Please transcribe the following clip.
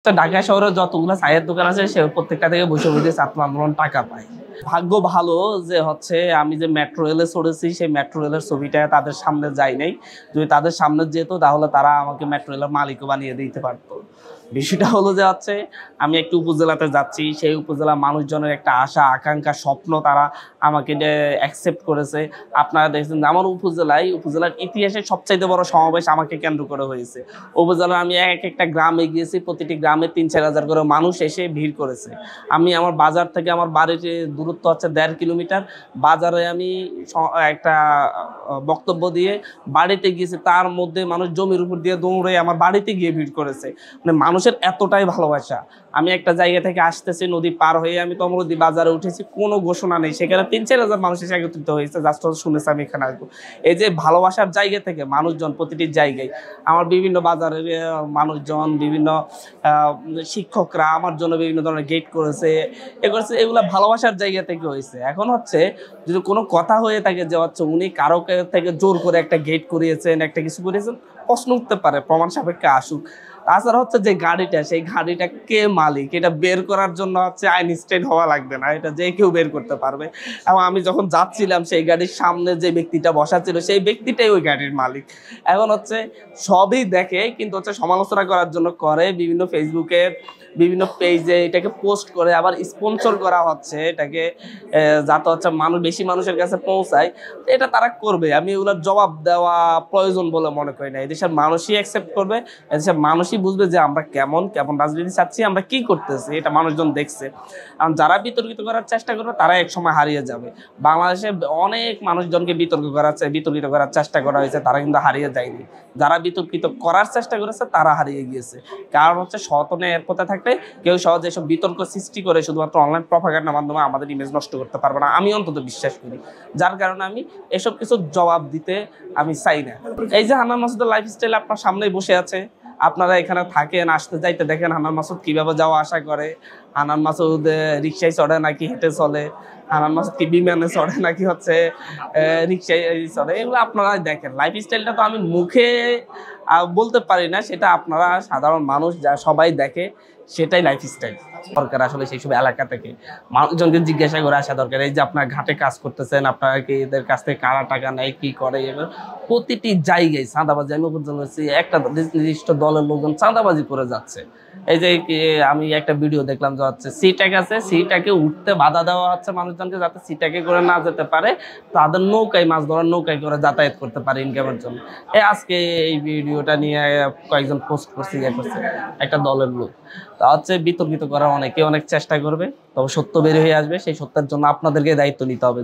ঢাকা শহরে যতগুলো চায়ের দোকান আছে সে প্রত্যেকটা থেকে বসে বসে ছাত্র আন্দোলন টাকা পায়। ভাগ্য ভালো যে হচ্ছে আমি যে মেট্রো রেলে চড়েছি সেই মেট্রো রেলের ছবিটা তাদের সামনে যাই নাই। যদি তাদের সামনে যেত তাহলে তারা আমাকে মেট্রো রেলের মালিকও বানিয়ে দিতে পারতো। বিষয়টা হলো যে হচ্ছে আমি একটি উপজেলাতে যাচ্ছি, সেই উপজেলার মানুষজনের একটা আশা আকাঙ্ক্ষা স্বপ্ন তারা আমাকে অ্যাকসেপ্ট করেছে। আপনারা দেখছেন আমার উপজেলার ইতিহাসে সবচাইতে বড় সমাবেশ আমাকে কেন্দ্র করে হয়েছে। উপজেলার আমি একটা গ্রামে গিয়েছি, প্রতিটি গ্রামে ৩-৪ হাজার করে মানুষ এসে ভিড় করেছে। আমি আমার বাজার থেকে আমার বাড়ির দূরত্ব হচ্ছে ১.৫ কিলোমিটার। বাজারে আমি একটা বক্তব্য দিয়ে বাড়িতে গিয়েছি, তার মধ্যে মানুষ জমির উপর দিয়ে দৌড়ে আমার বাড়িতে গিয়ে ভিড় করেছে। মানে মানুষের এতটাই ভালোবাসা। আমি একটা জায়গা থেকে আসতেছি, নদী পার হয়ে আমি তমরুদ্দি বাজারে উঠেছি, কোনো ঘোষণা নেই, সেখানে ৩-৪ হাজার মানুষ এসে একত্রিত হয়েছে, জাস্ট শুনেছে আমি এখানে আসবো। এই যে ভালোবাসার জায়গা থেকে মানুষজন প্রতিটি জায়গায়, আমার বিভিন্ন বাজারের মানুষজন, বিভিন্ন শিক্ষকরা আমার জন্য বিভিন্ন ধরনের গেট করেছে, এগুলো ভালোবাসার জায়গা থেকে হয়েছে। এখন হচ্ছে যদি কোনো কথা হয়ে থাকে যে হচ্ছে উনি কারো থেকে জোর করে একটা গেট করিয়েছেন, একটা কিছু করিয়েছেন, প্রশ্ন উঠতে পারে, প্রমাণ সাপেক্ষে আসুক। তাছাড়া হচ্ছে যে গাড়িটা, সেই গাড়িটা কে মালিক এটা বের করার জন্য হচ্ছে আইনস্টাইন হওয়া লাগবে না, এটা যে কেউ বের করতে পারবে। এবং আমি যখন যাচ্ছিলাম সেই গাড়ির সামনে যে ব্যক্তিটা বসা ছিল সেই ব্যক্তিটাই ওই গাড়ির মালিক। এখন হচ্ছে সবই দেখে, কিন্তু হচ্ছে সমালোচনা করার জন্য করে, বিভিন্ন ফেসবুকের বিভিন্ন পেজে এটাকে পোস্ট করে, আবার স্পন্সর করা হচ্ছে এটাকে, যাতে হচ্ছে বেশি মানুষের কাছে পৌঁছায়। এটা তারা করবে, আমি এগুলোর জবাব দেওয়া প্রয়োজন বলে মনে করি না। এদেশের মানুষই অ্যাকসেপ্ট করবে, এদেশের মানুষই বুঝবে যে আমরা কেমন রাজনীতি চাচ্ছি, আমরা কি করতেছি, এটা মানুষজন দেখছে। কারণ যারা বিতর্কিত করার চেষ্টা করবে তারা এক সময় হারিয়ে যাবে। বাংলাদেশে অনেক মানুষজনকে বিতর্কিত করার চেষ্টা করা হয়েছে, তারা কিন্তু হারিয়ে যায়নি। যারা বিতর্কিত করার চেষ্টা করেছে তারা হারিয়ে গিয়েছে। কারণ হচ্ছে সতনে এর পথে থাকলে কেউ সহজে এসব বিতর্ক সৃষ্টি করে শুধুমাত্র অনলাইন প্রপাগান্ডার মাধ্যমে আমাদের ইমেজ নষ্ট করতে পারবে না, আমি অন্তত বিশ্বাস করি। যার কারণে আমি এসব কিছু জবাব দিতে আমি চাই না। এই যে হান্নান মাসুদের লাইফস্টাইল আপনার সামনেই বসে আছে, আপনারা এখানে থাকেন, আসতে যাইতে দেখেন হান্নান মাসুদ কিভাবে যাওয়া আসা করে, হান্নান মাসুদ রিক্সায় চড়ে নাকি হেঁটে চলে, হান্নান মাসুদ কি বিমানে চড়ে নাকি হচ্ছে রিক্সায় চড়ে, এগুলো আপনারা দেখেন। লাইফস্টাইলটা তো আমি মুখে বলতে পারি না, সেটা আপনারা সাধারণ মানুষ যা সবাই দেখে, সেটাই লাইফস্টাইল। সরকার আসলে সেই সব এলাকা থেকে মানুষজনকে জিজ্ঞাসা করে আসা দরকার। এই যে আপনার ঘাটে কাজ করতেছেন, আপনারা কি এদের কাছ থেকে কারা টাকা নেয়, কি করে, এবার প্রতিটি জায়গায় চাঁদাবাজি। আমি পর্যন্ত একটা নির্দিষ্ট দলের লোকজন চাঁদাবাজি করে যাচ্ছে। এই যে আমি একটা ভিডিও দেখলাম যে হচ্ছে সিটাক আছে, সিটাকে উঠতে বাধা দেওয়া হচ্ছে মানুষজনকে, যাতে সিটাকে করে না যেতে পারে, তাদের নৌকায় মাছ ধরার নৌকায় করে যাতায়াত করতে পারে ইনকামের জন্য। আজকে এই ভিডিওটা নিয়ে কয়েকজন পোস্ট করছে, একটা দলের লোক। তা হচ্ছে বিতর্কিত করার অনেকে অনেক চেষ্টা করবে, তবে সত্য বের হয়ে আসবে। সেই সত্যের জন্য আপনাদেরকে দায়িত্ব নিতে হবে।